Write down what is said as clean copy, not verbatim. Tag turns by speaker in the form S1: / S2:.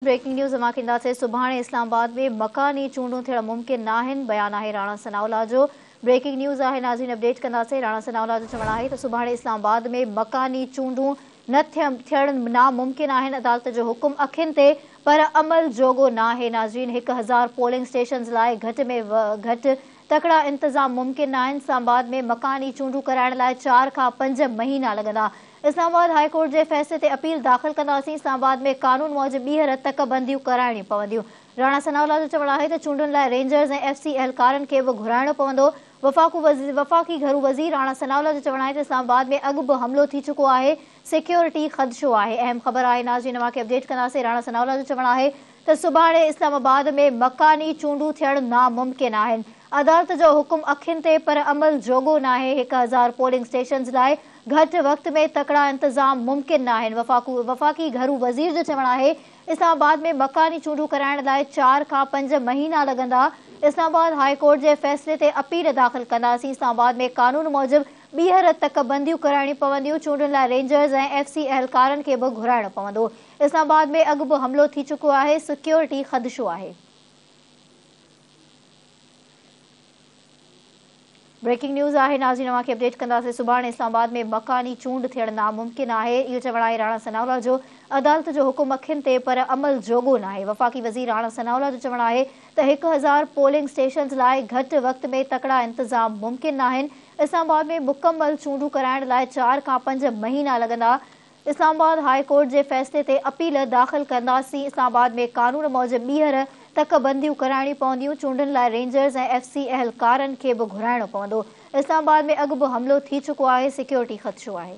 S1: Breaking news जमा कंदासीं। सुभाणे इस्लामाबाद में मकानी चूंडूं थियण मुमकिन नाहिनि। बयान आहे राणा सनाउल्लाह जो। ब्रेकिंग न्यूज़ आहे, नाज़रीन अपडेट कंदासीं। राणा सनाउल्लाह जो चवणु आहे त सुभाणे इस्लामाबाद में मकानी चूंडूं न थियण नामुमकिन आहिनि। अदालत जो हुकुम अखियुनि ते पर अमल जोॻो नाहे। नाज़रीन, 1000 पोलिंग स्टेशन्स लाइ घटि में घटि तकड़ा इंतज़ाम मुमकिन आहिनि। इस्लामाबाद में मकानी चूंडूं कराइण लाइ 4 खां 5 महीना लॻंदा। इस्लामाबाद हाई कोर्ट जे फ़ैसिले ते अपील दाख़िल कंदासीं। इस्लामाबाद में कानून मूजिबि ॿीहर तकबंदियूं कराइणियूं पवंदियूं। राणा सनाउल्लाह जो चवणु आहे त चूंडुनि लाइ रेंजर्स ऐं FC एहलकारनि खे बि घुराइणो पवंदो। वफ़ाक़ी घरू वज़ीर राणा सनाउल्लाह जो चवणु आहे त इस्लामाबाद में अॻु बि हमलो थी चुको आहे। सिक्योरिटी ख़दशो आहे। अहम ख़बर आहे, नाज़रीन खे अपडेट कंदासीं। राणा सनाउल्लाह जो चवणु आहे त सुभाणे इस्लामाबाद में मकानी चूंडूं थियण नामुमकिन आहिनि। अदालत जो हुकुम अखियुनि ते पर अमल जोॻो नाहे। 1000 पोलिंग स्टेशन्स लाइ घटि वक़्त में तकड़ा इंतज़ाम मुमकिन नाहिनि। वफ़ाक़ी घरू वज़ीर जो चवणु आहे इस्लामाबाद में मकानी चूंडूं कराइण लाइ 4 खां 5 महीना लॻंदा। इस्लामाबाद हाई कोर्ट जे फ़ैसिले ते अपील दाख़िल कंदासीं। इस्लामाबाद में कानून मूजिबि ॿीहर तकबंदियूं कराइणियूं पवंदियूं। चूंडुनि लाइ रेंजर्स ऐं FC एहलकारनि खे बि घुराइणो पवंदो। इस्लामाबाद में अॻु बि हमलो थी चुको आहे। सिक्योरिटी ख़दशो आहे। ब्रेकिंग न्यूज़ आहे, नाज़रीन खे अपडेट कंदासीं। सुभाणे इस्लामाबाद में मकानी चूंड थियण नामुमकिन आहे। इहो चवणु आहे राणा सनाउल्लाह जो। अदालत जो हुकुम अखियुनि ते पर अमल जोॻो नाहे। वफ़ाक़ी वज़ीर राणा सनाउल्लाह जो चवणु आहे त 1000 पोलिंग स्टेशन्स लाइ घटि वक़्त में तकड़ा इंतज़ाम मुमकिन नाहिनि। इस्लामाबाद में मुकमल चूंडूं कराइण लाइ 4 खां 5 महीना लॻंदा। इस्लामाबाद हाई कोर्ट जे फ़ैसिले ते अपील दाख़िल कंदासीं। इस्लामाबाद में कानून मूजिबि ॿीहर तकबंदियूं कराइणियूं पवंदियूं। चूंडुनि लाइ रेंजर्स ऐं FC एहलकारनि खे बि घुराइणो पवंदो। इस्लामाबाद में अॻु बि हमलो थी चुको आहे। सिक्योरिटी ख़दशो आहे।